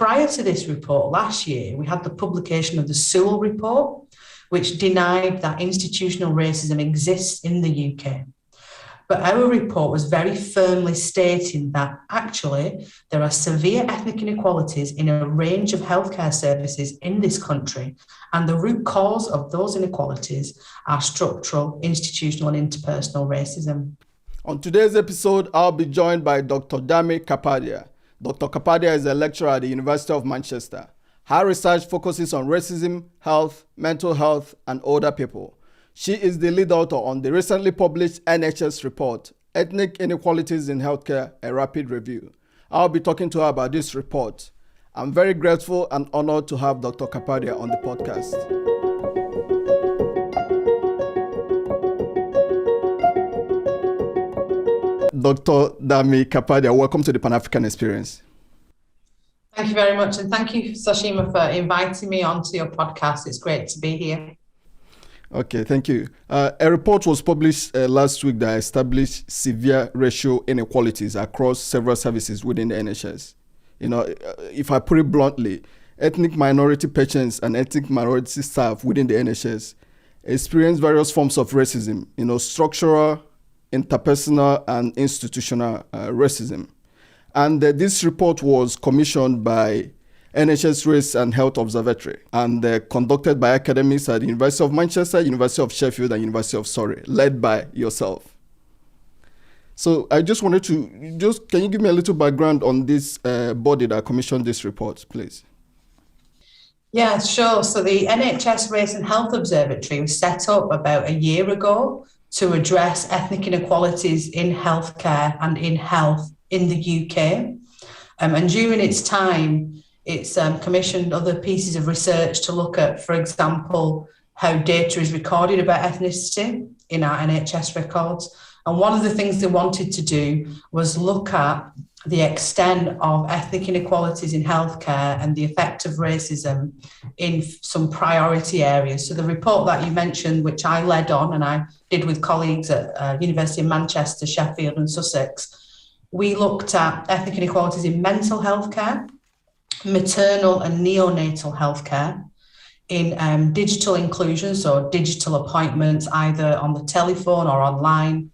prior to this report last year, we had the publication of the Sewell report, which denied that institutional racism exists in the UK. But our report was very firmly stating that actually there are severe ethnic inequalities in a range of healthcare services in this country, and the root cause of those inequalities are structural, institutional, and interpersonal racism. On today's episode, I'll be joined by Dr. Dharmi Kapadia. Dr. Kapadia is a lecturer at the University of Manchester. Her research focuses on racism, health, mental health, and older people. She is the lead author on the recently published NHS report, Ethnic Inequalities in Healthcare, a Rapid Review. I'll be talking to her about this report. I'm very grateful and honored to have Dr. Kapadia on the podcast. Dr. Dharmi Kapadia, welcome to the Pan-African Experience. Thank you very much. And thank you, Sashima, for inviting me onto your podcast. It's great to be here. Okay, thank you. A report was published last week that established severe racial inequalities across several services within the NHS. If I put it bluntly, ethnic minority patients and ethnic minority staff within the NHS experience various forms of racism, structural, interpersonal, and institutional racism. And this report was commissioned by NHS Race and Health Observatory and conducted by academics at the University of Manchester, University of Sheffield, and University of Surrey, led by yourself. So I just wanted to, can you give me a little background on this body that commissioned this report, please? Yeah, sure. So the NHS Race and Health Observatory was set up about a year ago to address ethnic inequalities in healthcare and in health in the UK. And during its time, it's commissioned other pieces of research to look at, for example, how data is recorded about ethnicity in our NHS records. And one of the things they wanted to do was look at the extent of ethnic inequalities in healthcare and the effect of racism in some priority areas. So the report that you mentioned, which I led on and I did with colleagues at University of Manchester, Sheffield and Sussex, we looked at ethnic inequalities in mental health care, maternal and neonatal healthcare, in digital inclusion, so digital appointments either on the telephone or online,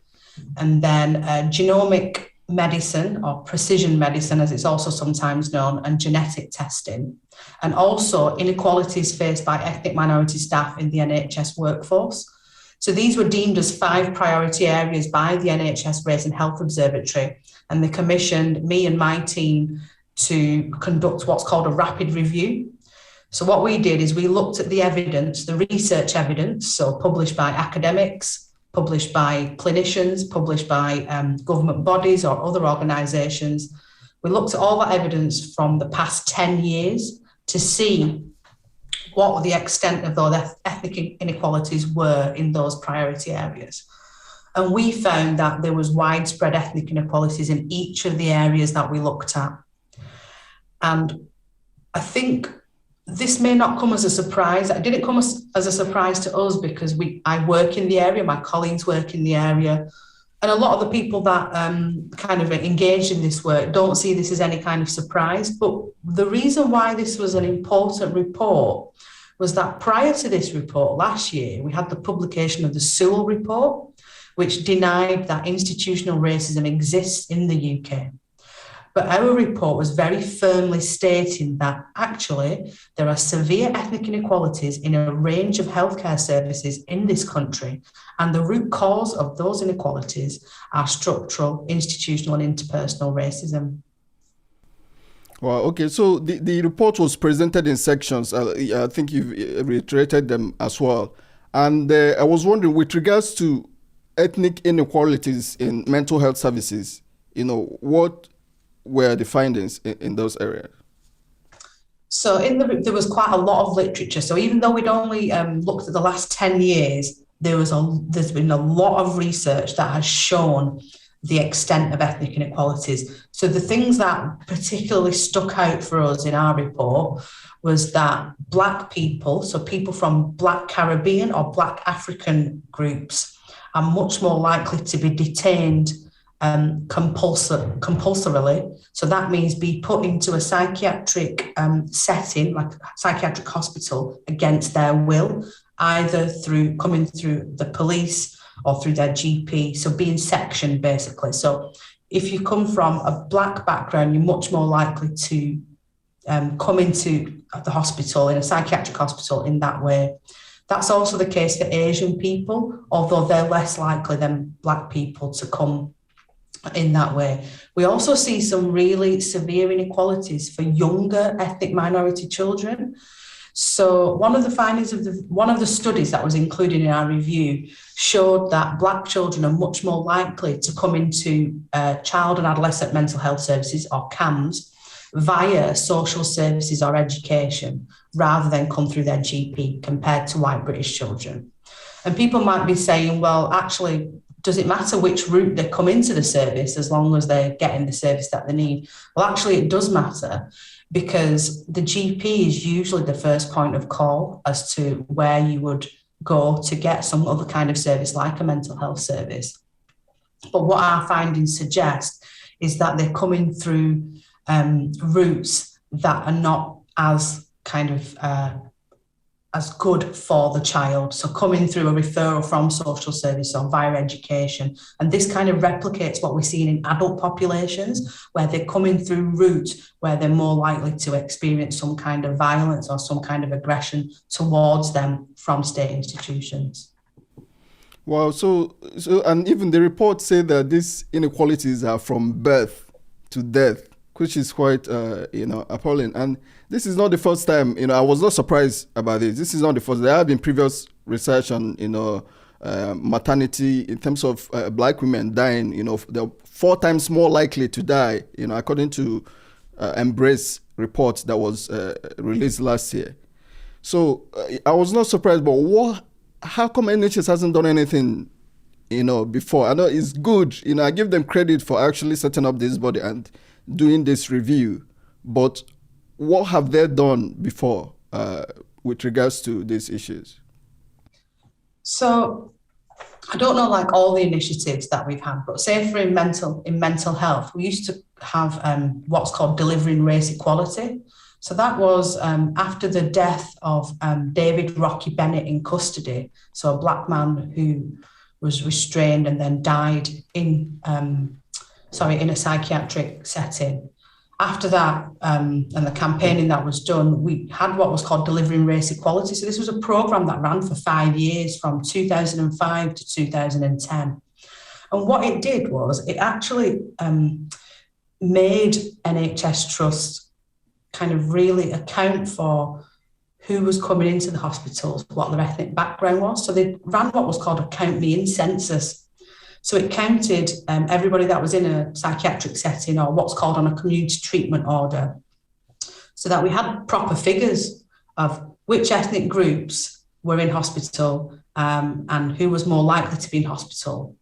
and then genomic medicine or precision medicine, as it's also sometimes known, and genetic testing, and also inequalities faced by ethnic minority staff in the NHS workforce. So these were deemed as 5 priority areas by the NHS Race and Health Observatory, and they commissioned me and my team to conduct what's called a rapid review. So what we did is we looked at the evidence, the research evidence, so published by academics, published by clinicians, published by government bodies or other organisations. We looked at all that evidence from the past 10 years to see what the extent of those ethnic inequalities were in those priority areas. And we found that there was widespread ethnic inequalities in each of the areas that we looked at. And I think this may not come as a surprise. It didn't come as a surprise to us because I work in the area, my colleagues work in the area, and a lot of the people that kind of engaged in this work don't see this as any kind of surprise. But the reason why this was an important report was that prior to this report last year, we had the publication of the Sewell report, which denied that institutional racism exists in the UK. But our report was very firmly stating that actually there are severe ethnic inequalities in a range of healthcare services in this country, and the root cause of those inequalities are structural, institutional, and interpersonal racism. Wow, okay, so the report was presented in sections. I think you've reiterated them as well. And I was wondering, with regards to ethnic inequalities in mental health services, what were the findings in those areas? So there was quite a lot of literature. So even though we'd only looked at the last 10 years, there's been a lot of research that has shown the extent of ethnic inequalities. So the things that particularly stuck out for us in our report was that Black people, so people from Black Caribbean or Black African groups, are much more likely to be detained compulsorily. So that means be put into a psychiatric setting, like a psychiatric hospital, against their will, either through coming through the police or through their GP. So being sectioned, basically. So if you come from a Black background, you're much more likely to come into the hospital, in a psychiatric hospital, in that way. That's also the case for Asian people, although they're less likely than Black people to come in that way. We also see some really severe inequalities for younger ethnic minority children. So one of the findings of one of the studies that was included in our review showed that Black children are much more likely to come into child and adolescent mental health services, or CAMS, via social services or education, rather than come through their GP, compared to white British children. And people might be saying, well, actually, does it matter which route they come into the service as long as they're getting the service that they need? Well, actually, it does matter, because the GP is usually the first point of call as to where you would go to get some other kind of service, like a mental health service. But what our findings suggest is that they're coming through routes that are not as kind of as good for the child. So coming through a referral from social service or via education. And this kind of replicates what we're seeing in adult populations, where they're coming through routes where they're more likely to experience some kind of violence or some kind of aggression towards them from state institutions. Wow. So and even the report said that these inequalities are from birth to death, which is quite, appalling. And this is not the first time, I was not surprised about this. This is not the first. There have been previous research on, maternity in terms of Black women dying. They're 4 times more likely to die, according to Embrace report that was released last year. So I was not surprised, but how come NHS hasn't done anything, before? I know it's good. I give them credit for actually setting up this body and doing this review, but what have they done before with regards to these issues? So I don't know, like, all the initiatives that we've had, but say for in mental health, we used to have what's called Delivering Race Equality. So that was after the death of David Rocky Bennett in custody. So a Black man who was restrained and then died in a psychiatric setting. After that, and the campaigning that was done, we had what was called Delivering Race Equality. So this was a programme that ran for 5 years, from 2005 to 2010. And what it did was it actually made NHS trusts kind of really account for who was coming into the hospitals, what their ethnic background was. So they ran what was called a Count Me In census. So it counted everybody that was in a psychiatric setting, or what's called on a community treatment order, so that we had proper figures of which ethnic groups were in hospital and who was more likely to be in hospital.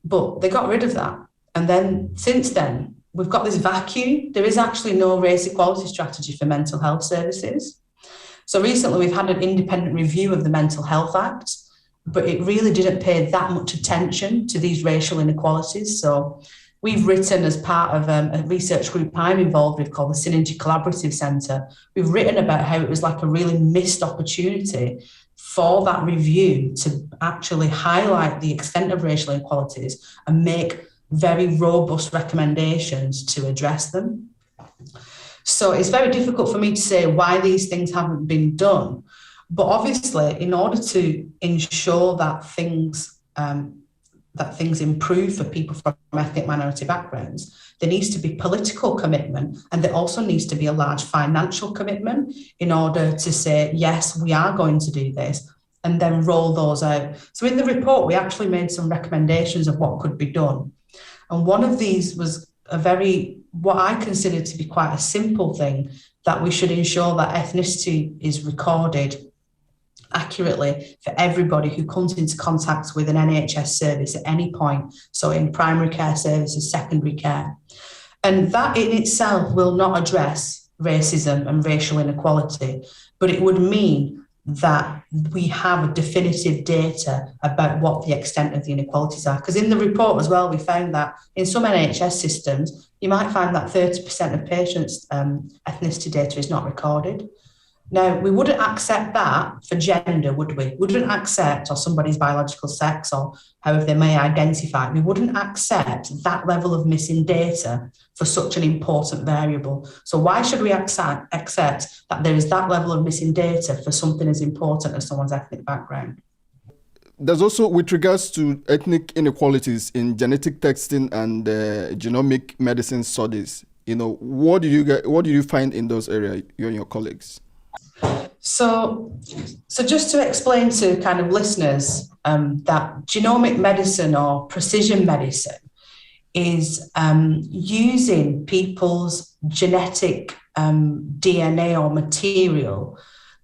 But they got rid of that. And then since then, we've got this vacuum. There is actually no race equality strategy for mental health services. So recently we've had an independent review of the Mental Health Act, but it really didn't pay that much attention to these racial inequalities. So we've written, as part of a research group I'm involved with called the Synergy Collaborative Centre, we've written about how it was like a really missed opportunity for that review to actually highlight the extent of racial inequalities and make very robust recommendations to address them. So it's very difficult for me to say why these things haven't been done. But obviously, in order to ensure that things improve for people from ethnic minority backgrounds, there needs to be political commitment, and there also needs to be a large financial commitment in order to say, yes, we are going to do this, and then roll those out. So in the report, we actually made some recommendations of what could be done. And one of these was what I consider to be quite a simple thing, that we should ensure that ethnicity is recorded accurately for everybody who comes into contact with an NHS service at any point. So in primary care services, secondary care. And that in itself will not address racism and racial inequality, but it would mean that we have definitive data about what the extent of the inequalities are. Because in the report as well, we found that in some NHS systems, you might find that 30% of patients' ethnicity data is not recorded. Now, we wouldn't accept that for gender, would we? We wouldn't accept, or somebody's biological sex, or however they may identify, we wouldn't accept that level of missing data for such an important variable. So why should we accept that there is that level of missing data for something as important as someone's ethnic background? There's also, with regards to ethnic inequalities in genetic testing and genomic medicine studies, what do you find in those areas, you and your colleagues? So just to explain to kind of listeners that genomic medicine or precision medicine is using people's genetic DNA or material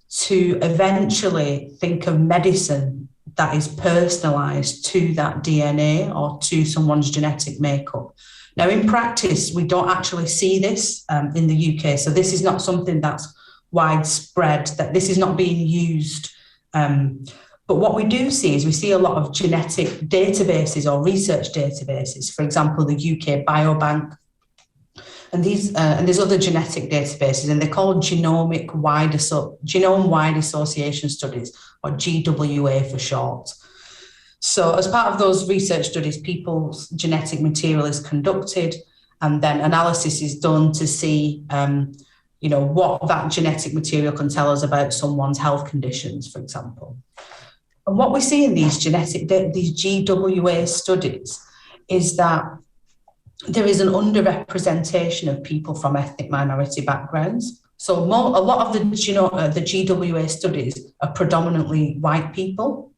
to eventually think of medicine that is personalized to that DNA or to someone's genetic makeup. Now, in practice, we don't actually see this in the UK. So this is not something that's widespread, that this is not being used. But what we do see is we see a lot of genetic databases or research databases, for example, the UK Biobank, and there's other genetic databases, and they're called genome-wide association studies, or GWA for short. So as part of those research studies, people's genetic material is conducted, and then analysis is done to see what that genetic material can tell us about someone's health conditions, for example. And what we see in these GWA studies is that there is an underrepresentation of people from ethnic minority backgrounds. So a lot of the GWA studies are predominantly white people.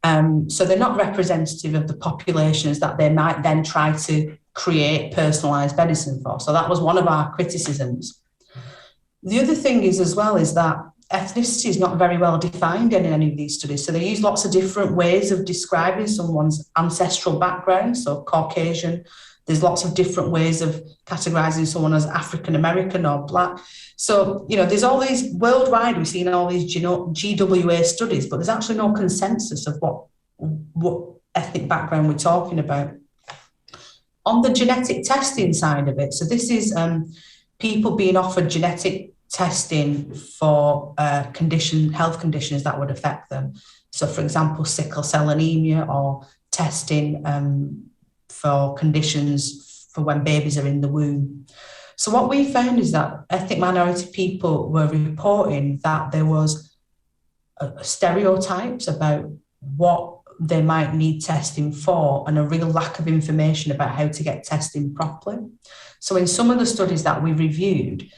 So they're not representative of the populations that they might then try to create personalised medicine for. So that was one of our criticisms. The other thing is that ethnicity is not very well defined in any of these studies. So they use lots of different ways of describing someone's ancestral background. So Caucasian, there's lots of different ways of categorizing someone as African American or Black. So, there's all these worldwide, we've seen all these GWA studies, but there's actually no consensus of what ethnic background we're talking about. On the genetic testing side of it, so this is people being offered genetic testing for health conditions that would affect them. So, for example, sickle cell anemia, or testing for conditions for when babies are in the womb. So what we found is that ethnic minority people were reporting that there was stereotypes about what they might need testing for, and a real lack of information about how to get testing properly. So in some of the studies that we reviewed,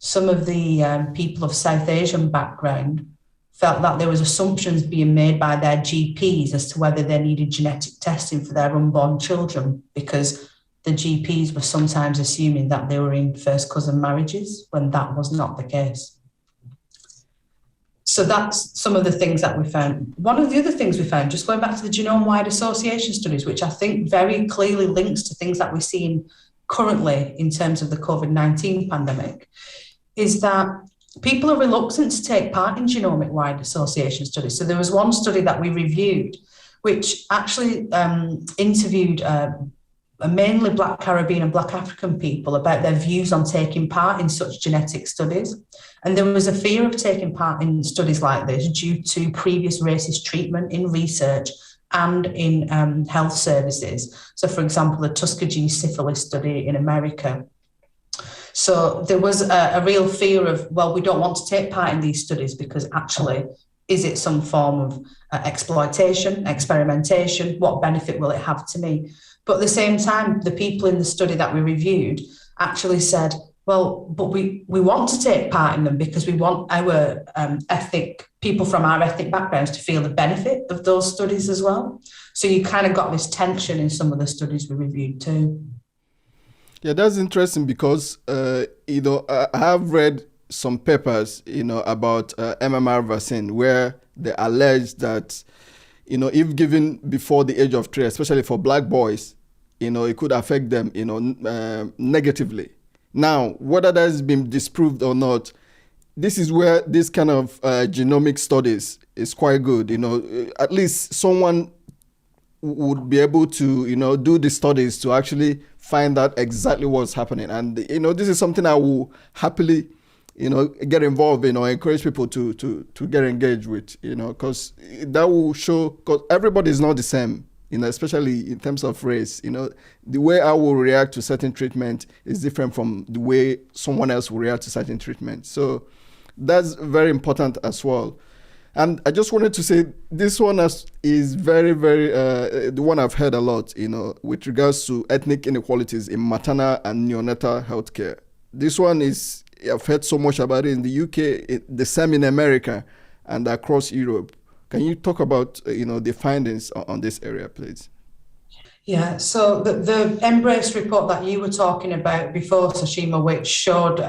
some of the people of South Asian background felt that there was assumptions being made by their GPs as to whether they needed genetic testing for their unborn children, because the GPs were sometimes assuming that they were in first cousin marriages when that was not the case. So that's some of the things that we found. One of the other things we found, just going back to the genome-wide association studies, which I think very clearly links to things that we're seeing currently in terms of the COVID-19 pandemic, is that people are reluctant to take part in genomic-wide association studies. So there was one study that we reviewed, which actually interviewed mainly Black Caribbean and Black African people about their views on taking part in such genetic studies. And there was a fear of taking part in studies like this due to previous racist treatment in research and in health services. So, for example, the Tuskegee syphilis study in America. So there was a real fear of, well, we don't want to take part in these studies because actually, is it some form of exploitation, experimentation? What benefit will it have to me? But at the same time, the people in the study that we reviewed actually said, well, but we want to take part in them because we want our people from our ethnic backgrounds to feel the benefit of those studies as well. So you kind of got this tension in some of the studies we reviewed too. Yeah, that's interesting because, I have read some papers, about MMR vaccine where they allege that, if given before the age of 3, especially for Black boys, it could affect them, negatively. Now, whether that has been disproved or not, this is where this kind of genomic studies is quite good. At least someone would be able to, do the studies to actually find out exactly what's happening. And, this is something I will happily, get involved in or encourage people to get engaged with, because that will show, because everybody is not the same, especially in terms of race. The way I will react to certain treatment is different from the way someone else will react to certain treatment. So that's very important as well. And I just wanted to say this one is very, very, the one I've heard a lot, with regards to ethnic inequalities in maternal and neonatal healthcare. This one is, I've heard so much about it in the UK, the same in America and across Europe. Can you talk about, the findings on this area, please? Yeah, so the Embrace report that you were talking about before, Sashima, which showed,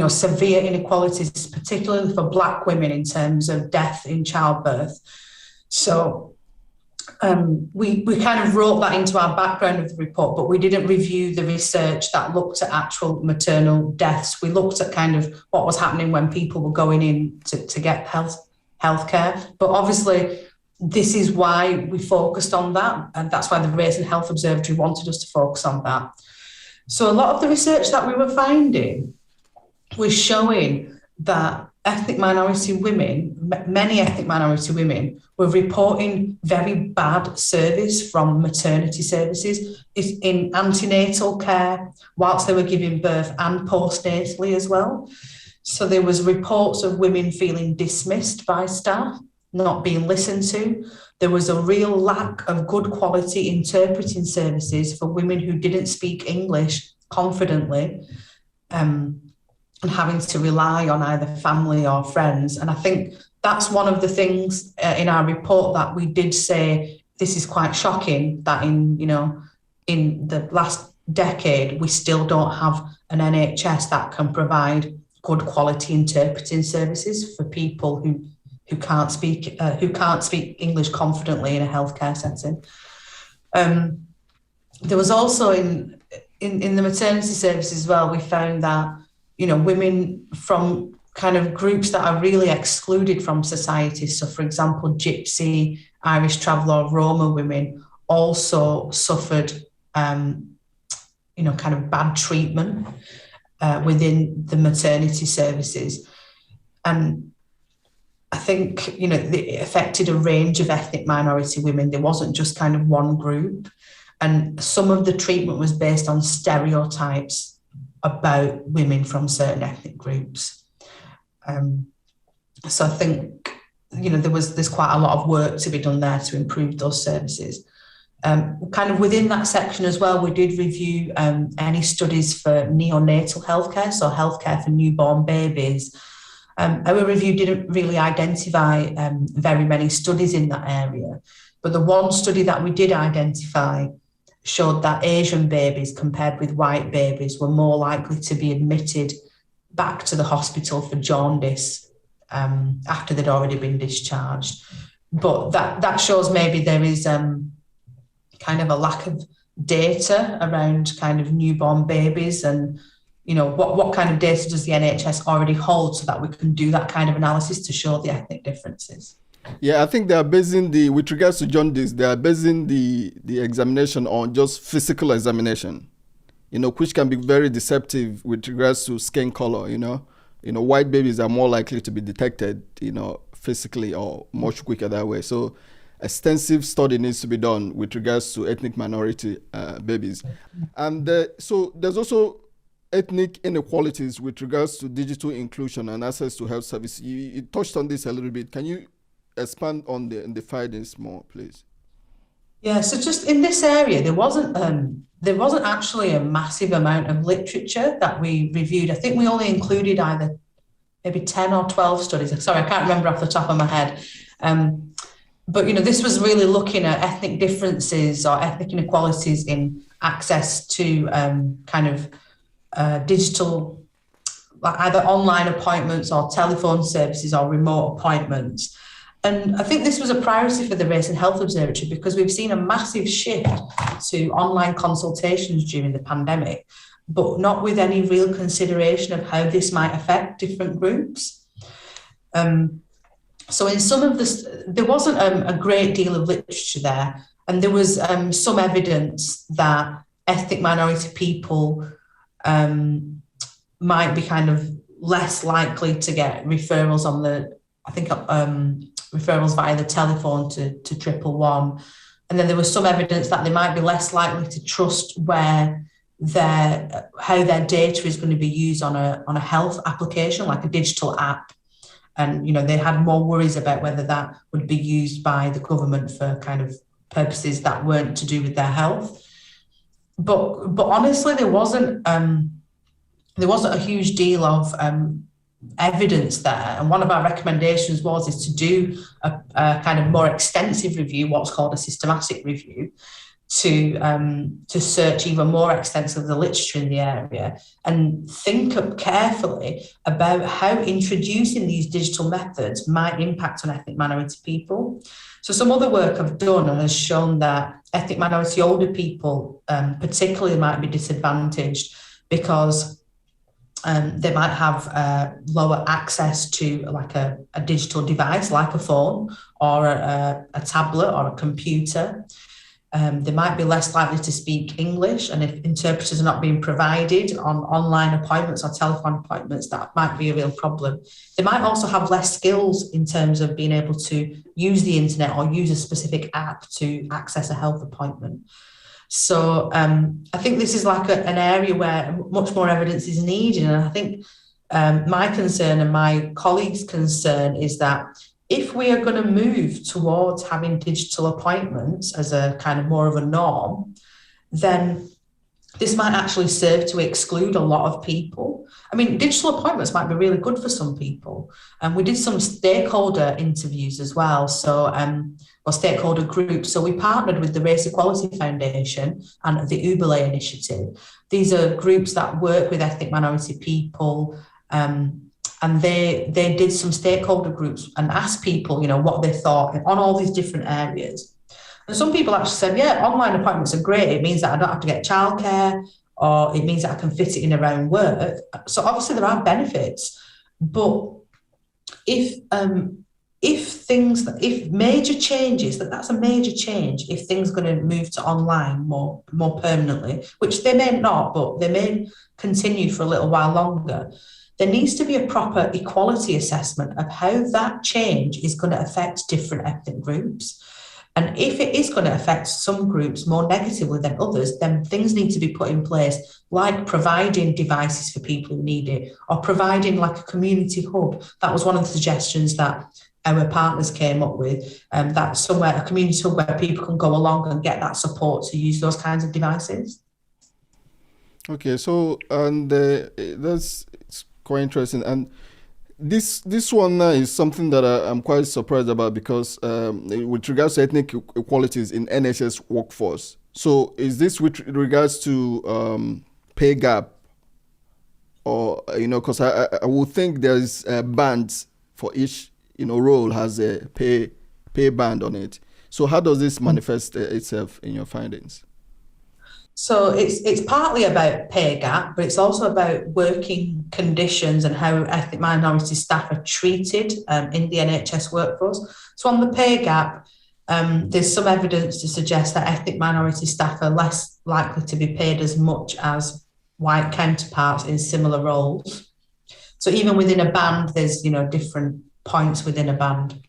severe inequalities, particularly for Black women in terms of death in childbirth. So we kind of wrote that into our background of the report, but we didn't review the research that looked at actual maternal deaths. We looked at kind of what was happening when people were going in to get healthcare. But obviously, this is why we focused on that. And that's why the Race and Health Observatory wanted us to focus on that. So a lot of the research that we were finding was showing that ethnic minority women, many ethnic minority women, were reporting very bad service from maternity services in antenatal care, whilst they were giving birth, and postnatally as well. So there was reports of women feeling dismissed by staff, not being listened to. There was a real lack of good quality interpreting services for women who didn't speak English confidently, and having to rely on either family or friends. And I think that's one of the things in our report that we did say, this is quite shocking that in the last decade, we still don't have an NHS that can provide good quality interpreting services for people who can't speak English confidently in a healthcare setting. There was also in the maternity services as well, we found that women from kind of groups that are really excluded from society. So, for example, Gypsy, Irish traveller, or Roma women also suffered, kind of bad treatment within the maternity services. And I think, it affected a range of ethnic minority women. There wasn't just kind of one group. And some of the treatment was based on stereotypes about women from certain ethnic groups. So I think, there's quite a lot of work to be done there to improve those services. Kind of within that section as well, we did review any studies for neonatal healthcare, so healthcare for newborn babies. Our review didn't really identify very many studies in that area, but the one study that we did identify showed that Asian babies compared with white babies were more likely to be admitted back to the hospital for jaundice after they'd already been discharged. But that shows maybe there is kind of a lack of data around kind of newborn babies, and what kind of data does the NHS already hold so that we can do that kind of analysis to show the ethnic differences. Yeah, I think they are basing with regards to jaundice, they are basing the examination on just physical examination, which can be very deceptive with regards to skin color. White babies are more likely to be detected, physically or much quicker that way. So extensive study needs to be done with regards to ethnic minority babies. And so there's also ethnic inequalities with regards to digital inclusion and access to health services. You touched on this a little bit. Can you expand on the findings more, please? Yeah, so just in this area, there wasn't actually a massive amount of literature that we reviewed. I think we only included either maybe 10 or 12 studies. Sorry, I can't remember off the top of my head. But this was really looking at ethnic differences or ethnic inequalities in access to kind of digital, either online appointments or telephone services or remote appointments. And I think this was a priority for the Race and Health Observatory because we've seen a massive shift to online consultations during the pandemic. but not with any real consideration of how this might affect different groups. So in some of this, there wasn't a great deal of literature there, and there was some evidence that ethnic minority people might be kind of less likely to get referrals on referrals via the telephone to 111. And then there was some evidence that they might be less likely to trust how their data is going to be used on a health application, like a digital app. And, they had more worries about whether that would be used by the government for kind of purposes that weren't to do with their health. But honestly, there wasn't a huge deal of evidence there. And one of our recommendations is to do a kind of more extensive review, what's called a systematic review, to search even more extensively the literature in the area and think up carefully about how introducing these digital methods might impact on ethnic minority people. So some other work I've done has shown that ethnic minority older people particularly might be disadvantaged because they might have lower access to like a digital device like a phone or a tablet or a computer. They might be less likely to speak English, and if interpreters are not being provided on online appointments or telephone appointments, that might be a real problem. They might also have less skills in terms of being able to use the internet or use a specific app to access a health appointment. So I think this is like an area where much more evidence is needed. And I think my concern and my colleagues' concern is that if we are going to move towards having digital appointments as a kind of more of a norm, then this might actually serve to exclude a lot of people. I mean, digital appointments might be really good for some people. And we did some stakeholder interviews as well, or stakeholder groups. So we partnered with the Race Equality Foundation and the Uberlay Initiative. These are groups that work with ethnic minority people, and they did some stakeholder groups and asked people, what they thought on all these different areas. And some people actually said, yeah, online appointments are great. It means that I don't have to get childcare, or it means that I can fit it in around work. So obviously there are benefits, but if major changes, that's a major change, if things are going to move to online more permanently, which they may not, but they may continue for a little while longer, there needs to be a proper equality assessment of how that change is going to affect different ethnic groups. And if it is going to affect some groups more negatively than others, then things need to be put in place, like providing devices for people who need it, or providing like a community hub. That was one of the suggestions that our partners came up with, that somewhere, a community hub where people can go along and get that support to use those kinds of devices. Okay, so that's quite interesting, and this one is something that I'm quite surprised about, because with regards to ethnic equalities in NHS workforce. So is this with regards to pay gap, or because I would think there's bands for each role has a pay band on it. So how does this manifest itself in your findings? So it's partly about pay gap, but it's also about working conditions and how ethnic minority staff are treated in the NHS workforce. So on the pay gap, there's some evidence to suggest that ethnic minority staff are less likely to be paid as much as white counterparts in similar roles. So even within a band, there's different points within a band.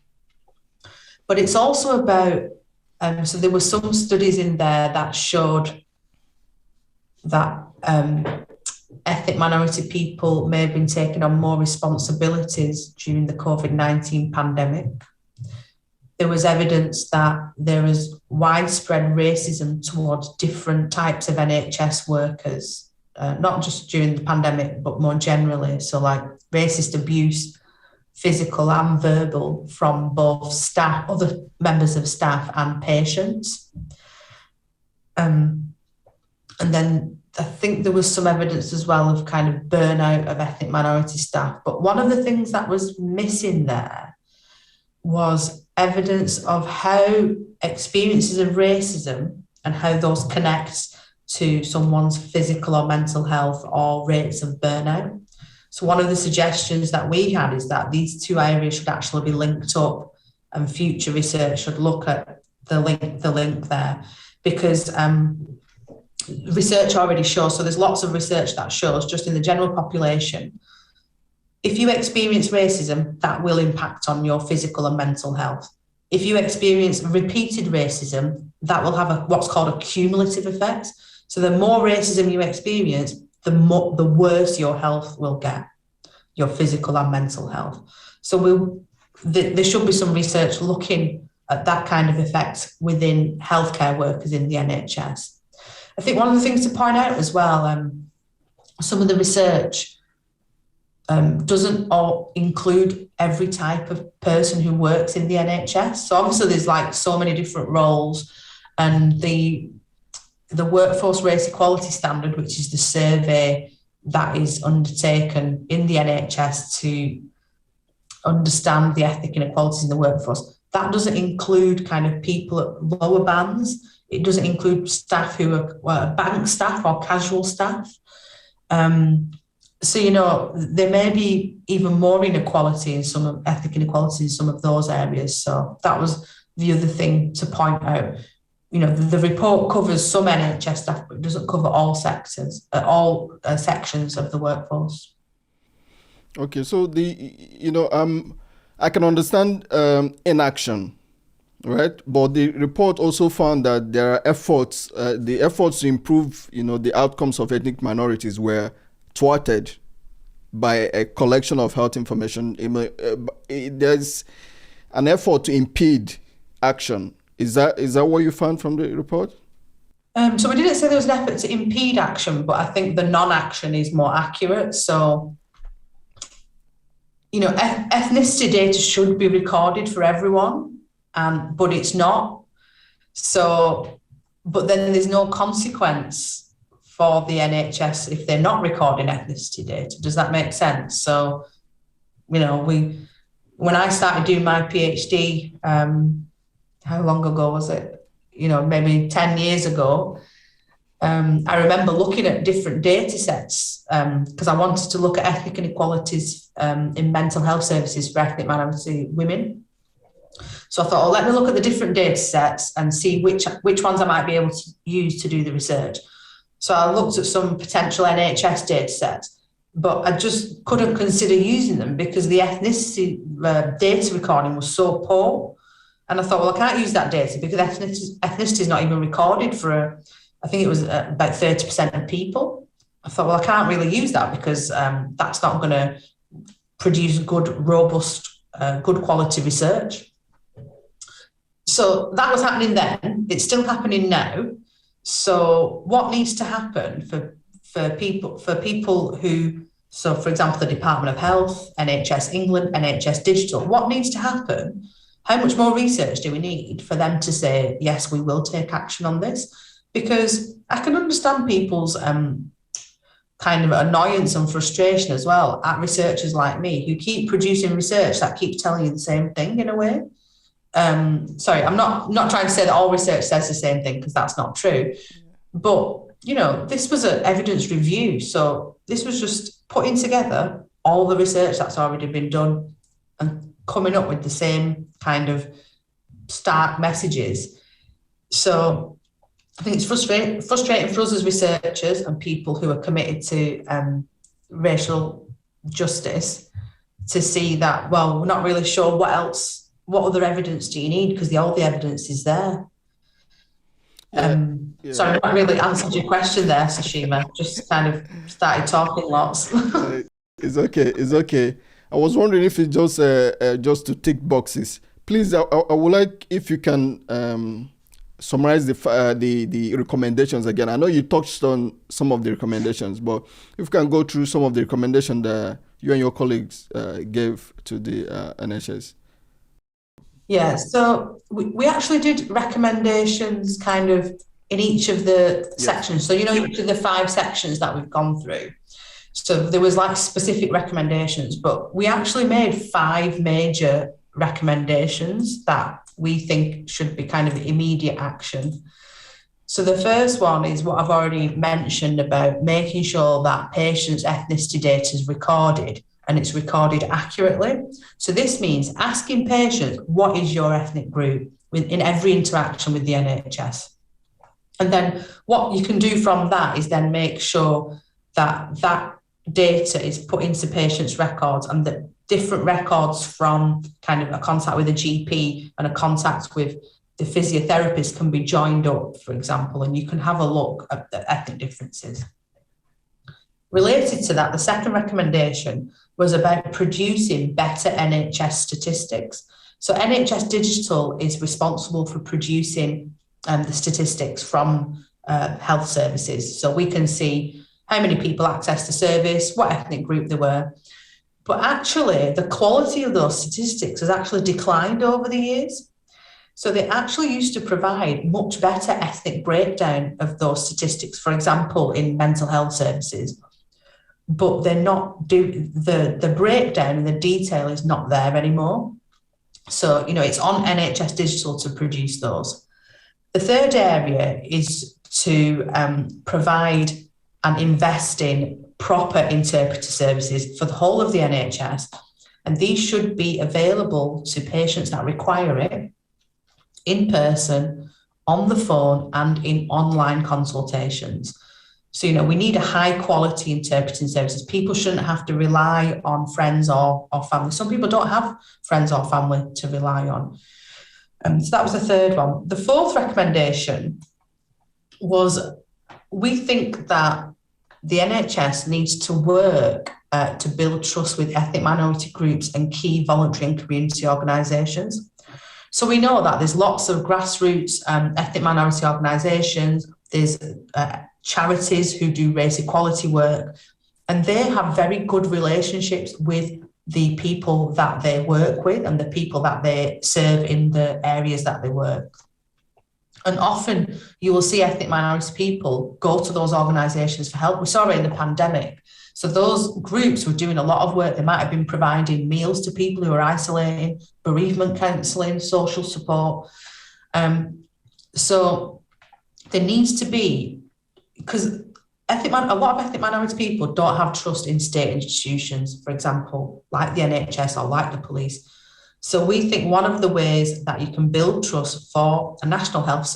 But it's also about, so there were some studies in there that showed that ethnic minority people may have been taking on more responsibilities during the COVID-19 pandemic. There was evidence that there is widespread racism towards different types of NHS workers, not just during the pandemic, but more generally. So like racist abuse, physical and verbal, from both staff, other members of staff and patients. And then I think there was some evidence as well of kind of burnout of ethnic minority staff. But one of the things that was missing there was evidence of how experiences of racism and how those connect to someone's physical or mental health or rates of burnout. So one of the suggestions that we had is that these two areas should actually be linked up, and future research should look at the link there, because research already shows, so there's lots of research that shows just in the general population, if you experience racism, that will impact on your physical and mental health. If you experience repeated racism, that will have what's called a cumulative effect. So the more racism you experience, the worse your health will get, your physical and mental health. So there should be some research looking at that kind of effect within healthcare workers in the NHS. I think one of the things to point out as well, some of the research doesn't all include every type of person who works in the NHS. So obviously there's like so many different roles, and the Workforce Race Equality Standard, which is the survey that is undertaken in the NHS to understand the ethnic inequalities in the workforce, that doesn't include kind of people at lower bands. It doesn't include staff who are bank staff or casual staff. So, there may be even more inequality in some ethnic inequalities in some of those areas. So that was the other thing to point out. The report covers some NHS staff, but it doesn't cover all sectors, all sections of the workforce. Okay, so I can understand inaction, right? But the report also found that there are efforts, the efforts to improve, the outcomes of ethnic minorities were thwarted by a collection of health information. There's an effort to impede action. Is that what you found from the report? So we didn't say there was an effort to impede action, but I think the non-action is more accurate. So, ethnicity data should be recorded for everyone, but it's not. So, but then there's no consequence for the NHS if they're not recording ethnicity data. Does that make sense? So, when I started doing my PhD, how long ago was it? Maybe 10 years ago, I remember looking at different data sets because I wanted to look at ethnic inequalities in mental health services for ethnic minority women. So I thought, let me look at the different data sets and see which ones I might be able to use to do the research. So I looked at some potential NHS data sets, but I just couldn't consider using them because the ethnicity data recording was so poor. And I thought, I can't use that data because ethnicity is not even recorded for, I think it was about 30% of people. I thought, I can't really use that because that's not going to produce good, robust, good quality research. So that was happening then. It's still happening now. So what needs to happen for people who, so for example, the Department of Health, NHS England, NHS Digital, what needs to happen? How much more research do we need for them to say, yes, we will take action on this? Because I can understand people's kind of annoyance and frustration as well at researchers like me who keep producing research that keeps telling you the same thing in a way. Sorry, I'm not trying to say that all research says the same thing because that's not true. But, this was an evidence review. So this was just putting together all the research that's already been done and coming up with the same kind of stark messages. So I think it's frustrating for us as researchers and people who are committed to racial justice to see that, well, we're not really sure what other evidence do you need because all the evidence is there. Yeah. Sorry, I not really answered your question there, Sashima. Just kind of started talking lots. It's okay. I was wondering if it's just to tick boxes. Please, I would like if you can summarize the recommendations again. I know you touched on some of the recommendations, but if you can go through some of the recommendations that you and your colleagues gave to the NHS. Yeah, so we actually did recommendations kind of in each of the sections. So, each of the 5 sections that we've gone through. So there was like specific recommendations, but we actually made 5 major recommendations that we think should be kind of immediate action. So the first one is what I've already mentioned about making sure that patients' ethnicity data is recorded and it's recorded accurately. So this means asking patients, what is your ethnic group in every interaction with the NHS? And then what you can do from that is then make sure that that data is put into patients' records, and that different records from kind of a contact with a GP and a contact with the physiotherapist can be joined up, for example, and you can have a look at the ethnic differences. Related to that, the second recommendation was about producing better NHS statistics. So NHS Digital is responsible for producing the statistics from health services. So we can see how many people accessed the service, what ethnic group they were. But actually, the quality of those statistics has actually declined over the years. So they actually used to provide much better ethnic breakdown of those statistics, for example, in mental health services. But they're not the breakdown and the detail is not there anymore. So, it's on NHS Digital to produce those. The third area is to provide and invest in proper interpreter services for the whole of the NHS. And these should be available to patients that require it in person, on the phone, and in online consultations. So, we need a high quality interpreting services. People shouldn't have to rely on friends or family. Some people don't have friends or family to rely on. So that was the third one. The fourth recommendation was, we think that the NHS needs to work to build trust with ethnic minority groups and key voluntary and community organisations. So we know that there's lots of grassroots ethnic minority organisations, there's charities who do race equality work, and they have very good relationships with the people that they work with and the people that they serve in the areas that they work. And often you will see ethnic minority people go to those organisations for help. We saw it in the pandemic. So those groups were doing a lot of work. They might have been providing meals to people who are isolating, bereavement counselling, social support. So there needs to be, because a lot of ethnic minority people don't have trust in state institutions, for example, like the NHS or like the police. So we think one of the ways that you can build trust for the National Health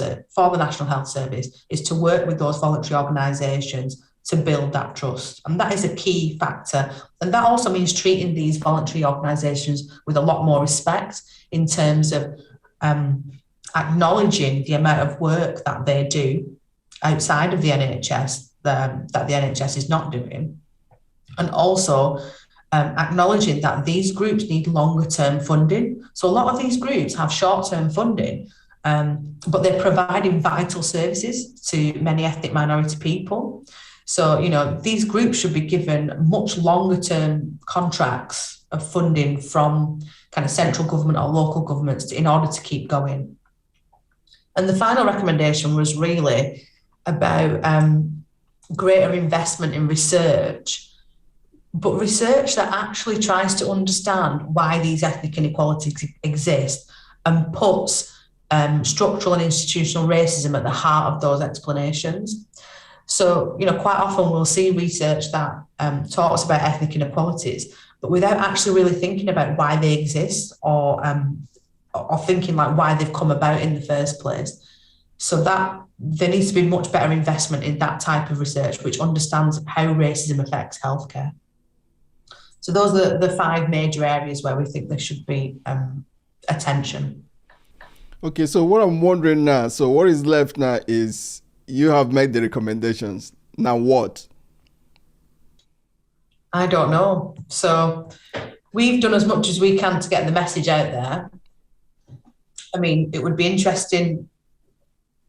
Service is to work with those voluntary organisations to build that trust. And that is a key factor. And that also means treating these voluntary organisations with a lot more respect in terms of acknowledging the amount of work that they do outside of the NHS that the NHS is not doing. And also acknowledging that these groups need longer term funding. So a lot of these groups have short term funding, but they're providing vital services to many ethnic minority people. So, these groups should be given much longer term contracts of funding from kind of central government or local governments in order to keep going. And the final recommendation was really about greater investment in research, but research that actually tries to understand why these ethnic inequalities exist and puts structural and institutional racism at the heart of those explanations. So, quite often we'll see research that talks about ethnic inequalities, but without actually really thinking about why they exist or thinking like why they've come about in the first place. So that there needs to be much better investment in that type of research, which understands how racism affects healthcare. So those are the 5 major areas where we think there should be attention. Okay, so what I'm wondering now, so what is left now is you have made the recommendations. Now what? I don't know. So we've done as much as we can to get the message out there. I mean, it would be interesting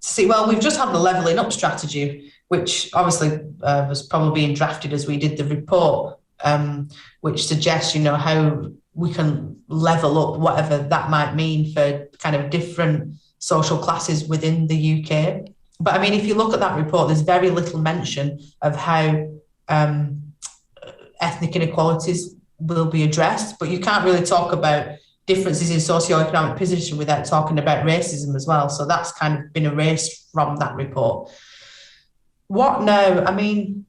to see, well, we've just had the levelling up strategy, which obviously was probably being drafted as we did the report, which suggests, how we can level up whatever that might mean for kind of different social classes within the UK. But I mean, if you look at that report, there's very little mention of how ethnic inequalities will be addressed, but you can't really talk about differences in socioeconomic position without talking about racism as well. So that's kind of been erased from that report. What now? I mean,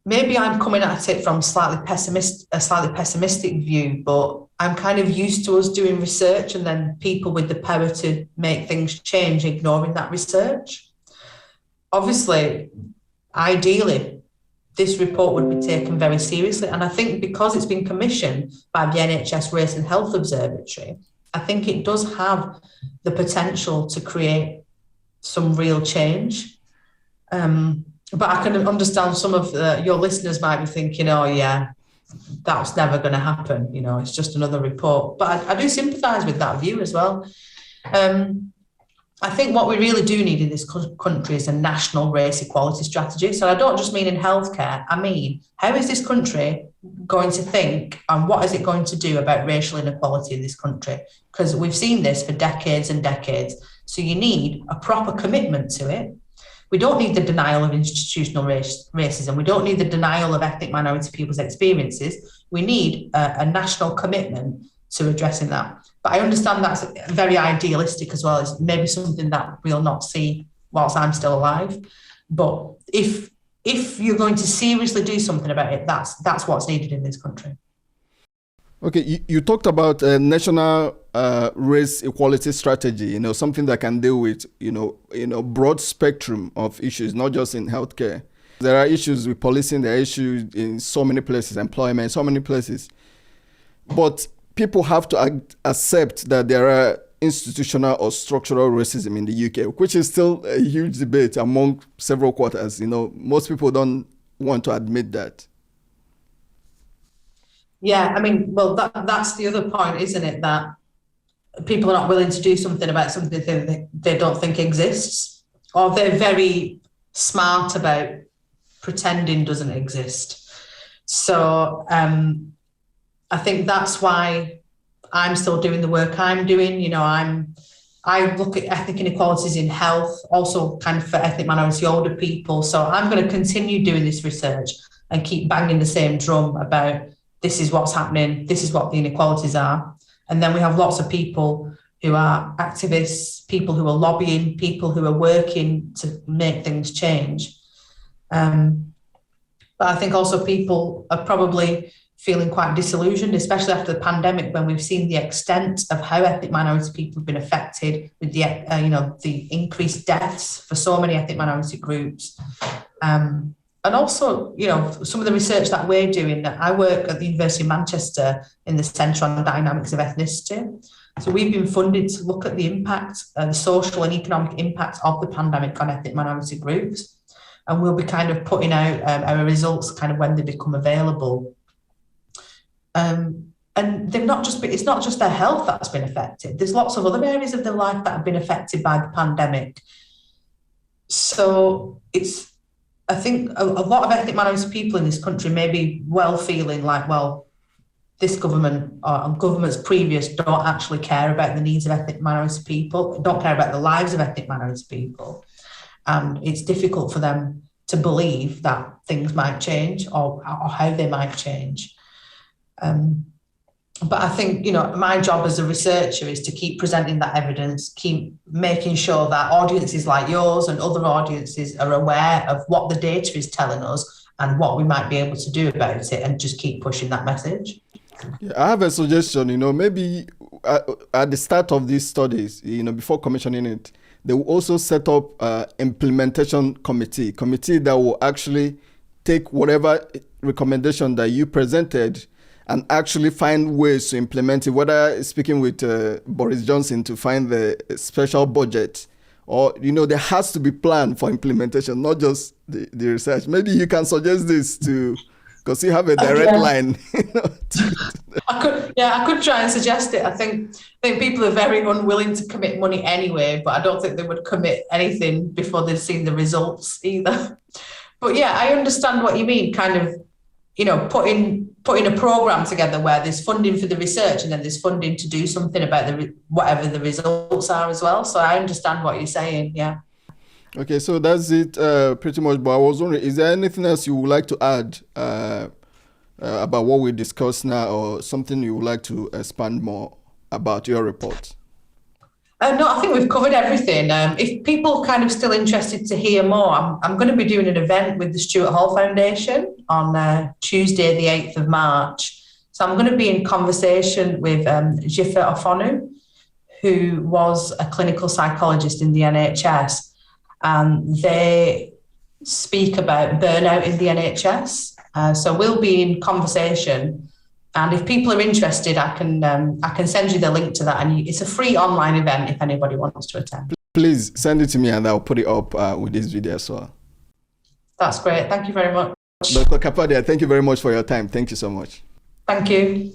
maybe I'm coming at it from a slightly pessimistic view, but I'm kind of used to us doing research and then people with the power to make things change ignoring that research. Obviously, ideally, this report would be taken very seriously. And I think because it's been commissioned by the NHS Race and Health Observatory, I think it does have the potential to create some real change. But I can understand some of your listeners might be thinking, oh, yeah, that's never going to happen. You know, it's just another report. But I do sympathise with that view as well. I think what we really do need in this country is a national race equality strategy. So I don't just mean in healthcare. I mean, how is this country going to think and what is it going to do about racial inequality in this country? Because we've seen this for decades and decades. So you need a proper commitment to it. We don't need the denial of institutional racism. We don't need the denial of ethnic minority people's experiences. We need a national commitment to addressing that. But I understand that's very idealistic as well. It's maybe something that we'll not see whilst I'm still alive. But if you're going to seriously do something about it, that's what's needed in this country. Okay, you talked about a national race equality strategy, you know, something that can deal with, broad spectrum of issues, not just in healthcare. There are issues with policing, there are issues in so many places, employment, so many places. But people have to accept that there are institutional or structural racism in the UK, which is still a huge debate among several quarters. You know, most people don't want to admit that. Yeah, I mean, well, that's the other point, isn't it? That people are not willing to do something about something they don't think exists, or they're very smart about pretending doesn't exist. So I think that's why I'm still doing the work I'm doing. You know, I look at ethnic inequalities in health, also kind of for ethnic minority older people. So I'm going to continue doing this research and keep banging the same drum about this is what's happening, this is what the inequalities are. And then we have lots of people who are activists, people who are lobbying, people who are working to make things change. But I think also people are probably feeling quite disillusioned, especially after the pandemic, when we've seen the extent of how ethnic minority people have been affected with the increased deaths for so many ethnic minority groups. And also, some of the research that we're doing, I work at the University of Manchester in the Centre on Dynamics of Ethnicity. So we've been funded to look at the impact, the social and economic impact of the pandemic on ethnic minority groups. And we'll be kind of putting out our results kind of when they become available. And it's not just their health that's been affected. There's lots of other areas of their life that have been affected by the pandemic. So I think a lot of ethnic minority people in this country may be well feeling like, well, this government or governments previous don't actually care about the needs of ethnic minority people, don't care about the lives of ethnic minority people. And it's difficult for them to believe that things might change or how they might change. But I think, my job as a researcher is to keep presenting that evidence, keep making sure that audiences like yours and other audiences are aware of what the data is telling us and what we might be able to do about it, and just keep pushing that message. Yeah, I have a suggestion, maybe at the start of these studies, before commissioning it, they will also set up an implementation committee that will actually take whatever recommendation that you presented and actually find ways to implement it, whether speaking with Boris Johnson to find the special budget, or, there has to be plan for implementation, not just the research. Maybe you can suggest this because you have a direct line. I could try and suggest it. I think people are very unwilling to commit money anyway, but I don't think they would commit anything before they've seen the results either. But yeah, I understand what you mean, kind of, putting a program together where there's funding for the research and then there's funding to do something about whatever the results are as well. So I understand what you're saying, yeah. Okay, so that's it pretty much. But I was wondering, is there anything else you would like to add about what we discussed now, or something you would like to expand more about your report? No, I think we've covered everything. If people are kind of still interested to hear more, I'm going to be doing an event with the Stuart Hall Foundation on Tuesday, the 8th of March. So I'm going to be in conversation with Jifa Ofonu, who was a clinical psychologist in the NHS. They speak about burnout in the NHS. So we'll be in conversation. And if people are interested, I can send you the link to that. And it's a free online event if anybody wants to attend. Please send it to me and I'll put it up with this video as well. That's great. Thank you very much. Dr. Kapadia, thank you very much for your time. Thank you so much. Thank you.